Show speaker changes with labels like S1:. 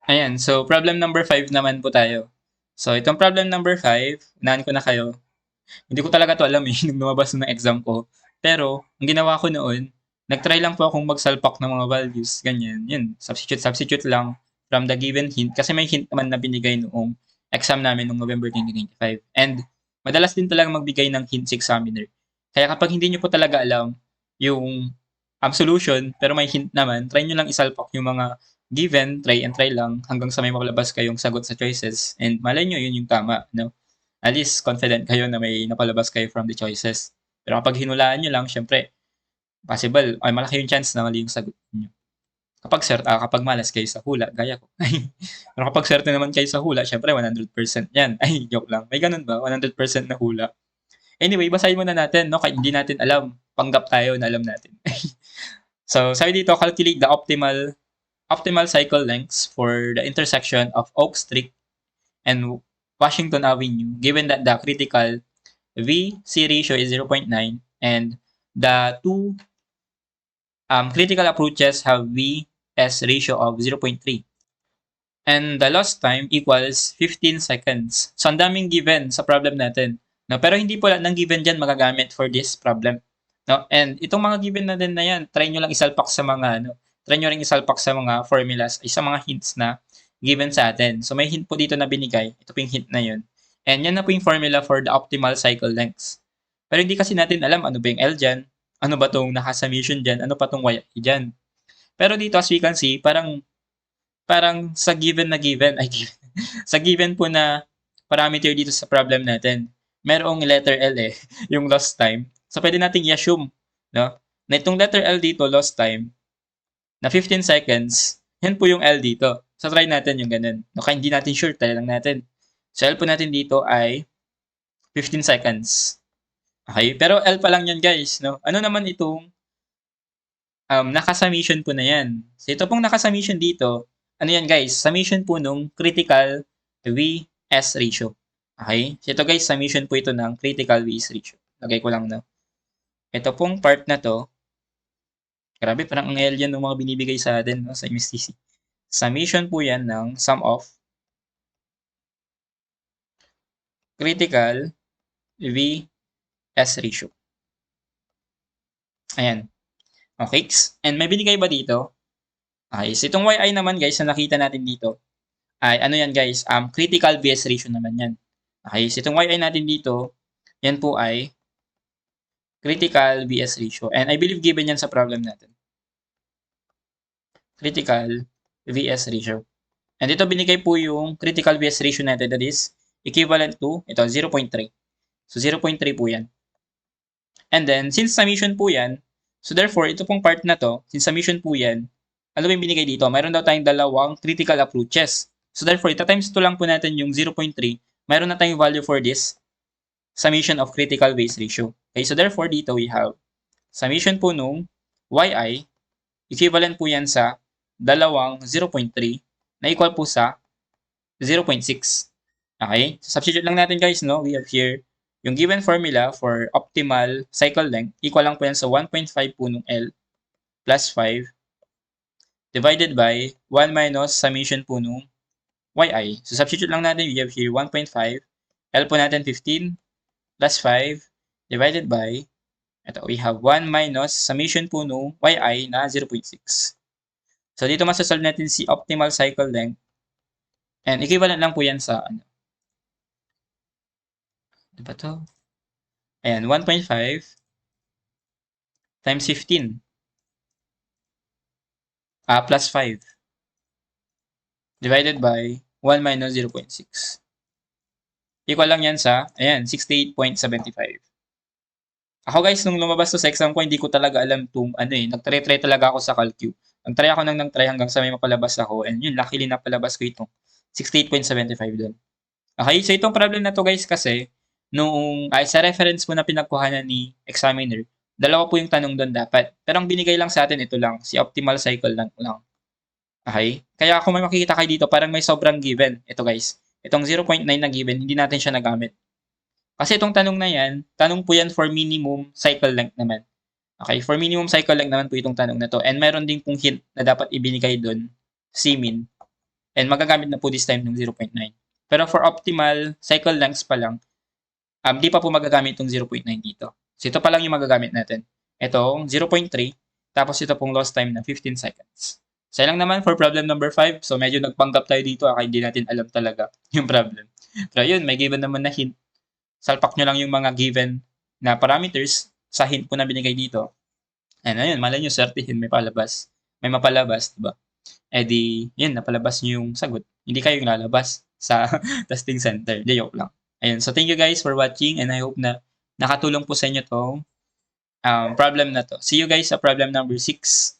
S1: Ayan, so problem number 5 naman po tayo. So itong problem number 5, unahan ko na kayo. Hindi ko talaga 'to alam, eh, nung lumabas ng exam ko. Pero ang ginawa ko noon, nag-try lang po akong magsalpak ng mga values, ganyan. Yun, substitute lang from the given hint kasi may hint naman na binigay noong exam namin noong November 2025. And madalas din talaga magbigay ng hint si examiner. Kaya kapag hindi niyo po talaga alam yung solution pero may hint naman, try niyo lang isalpak yung mga given, try and try lang hanggang sa may makalabas kayong sagot sa choices and malay niyo yun yung tama, no? At least confident kayo na may napalabas kayo from the choices. Pero kapag hinulaan nyo lang, syempre, possible, ay malaki yung chance na mali yung sagot niyo. Kapag malas kayo sa hula, gaya ko. Pero kapag swerte naman kayo sa hula, syempre 100% yan. Ay, joke lang. May ganun ba? 100% na hula. Anyway, basahin muna natin, no? Kahit hindi natin alam. Panggap tayo na alam natin. So, sabi dito, calculate the optimal cycle lengths for the intersection of Oak Street and Washington Avenue, given that the critical VC ratio is 0.9 and the two critical approaches have VS ratio of 0.3. And the lost time equals 15 seconds. So, ang daming given sa problem natin. No? Pero hindi po lahat ng given dyan magagamit for this problem. No? And itong mga given na din na yan, try nyo lang isalpak sa mga, try nyo rin isalpak sa mga formulas, ay sa mga hints na given sa atin. So, may hint po dito na binigay. Ito po yung hint na yun. And yan na po yung formula for the optimal cycle lengths. Pero hindi kasi natin alam ano ba yung L dyan, ano ba tong naka-summation dyan, ano pa tong Y dyan. Pero dito as we can see, parang sa given na given, ay given, sa given po na parameter dito sa problem natin, merong letter L eh, yung lost time. So pwede nating i-assume, no? Na itong letter L dito, lost time, na 15 seconds, yan po yung L dito. So try natin yung ganun. No, kaya hindi natin sure, try lang natin. So L po natin dito ay 15 seconds. Okay, pero L pa lang yan guys, no? Ano naman itong naka-summation po na yan. So ito pong naka-summation dito, ano yan guys, summation po nung critical VS ratio. Okay? So ito guys, summation po ito ng critical VS ratio. Lagay ko lang, no? Ito pong part na to, grabe, parang ang alien ng mga binibigay sa atin, no, sa MSTC. Summation po yan ng sum of critical VS ratio. Ayan. Okay? And may binigay ba dito? Okay, so itong yi naman guys na nakita natin dito, ay ano yan guys, critical VS ratio naman yan. Okay, so itong yi natin dito, yan po ay critical VS ratio. And I believe given yan sa problem natin. Critical VS ratio. And ito binigay po yung critical VS ratio natin, that is equivalent to ito 0.3. So 0.3 po yan. And then since summation po yan, so therefore ito pong part na to, since summation po yan, ano ba yung binigay dito? Mayroon daw tayong dalawang critical approaches. So therefore, ita-times 2 lang po natin yung 0.3. Mayroon na tayong value for this summation of critical base ratio. Okay, so therefore, dito we have summation po nung yi, equivalent po yan sa dalawang 0.3 na equal po sa 0.6. Okay, so substitute lang natin guys, no? We have here yung given formula for optimal cycle length, equal lang po yan sa 1.5 po nung L plus 5 divided by 1 minus summation po nung yi. So, substitute lang natin. We have here 1.5. L po natin 15 plus 5 divided by, ito, we have 1 minus summation po nung yi na 0.6. So, dito masasolve natin si optimal cycle length. And equivalent lang po yan sa, ano, diba to? Ayan, 1.5 times 15 plus 5 divided by 1 minus 0.6. Equal lang yan sa, ayan, 68.75. Ako guys, nung lumabas to sa exam ko, hindi ko talaga alam itong, nagtry-try talaga ako sa CalQ. Nagtry ako nang nagtry hanggang sa may mapalabas ako. And yun, luckily napalabas ko itong 68.75 doon. Okay, so itong problem na to guys kasi, sa reference po na pinagkuhanan ni examiner, dalawa po yung tanong doon dapat. Pero ang binigay lang sa atin, ito lang, si optimal cycle lang. Okay? Kaya kung may makikita kayo dito, parang may sobrang given. Ito guys, itong 0.9 na given, hindi natin siya nagamit. Kasi itong tanong na yan, tanong po yan for minimum cycle length naman. Okay, for minimum cycle length naman po itong tanong na to. And meron din pong hint na dapat ibinigay doon, Cmin. And magagamit na po this time ng 0.9. Pero for optimal cycle lengths pa lang, di pa po magagamit itong 0.9 dito. So ito pa lang yung magagamit natin. Itong 0.3, tapos ito pong lost time na 15 seconds. So lang naman for problem number 5. So medyo nagpanggap tayo dito, kaya hindi natin alam talaga yung problem. Pero yun, may given naman na hint. Salpak nyo lang yung mga given na parameters sa hint po na binigay dito. And ayun, malay nyo, swertihin, may palabas. May mapalabas, diba? Di, yun, napalabas nyo yung sagot. Hindi kayo yung lalabas sa testing center. Di, joke lang. Ayun, so thank you guys for watching and I hope na nakatulong po sa inyo tong problem na to. See you guys sa problem number 6.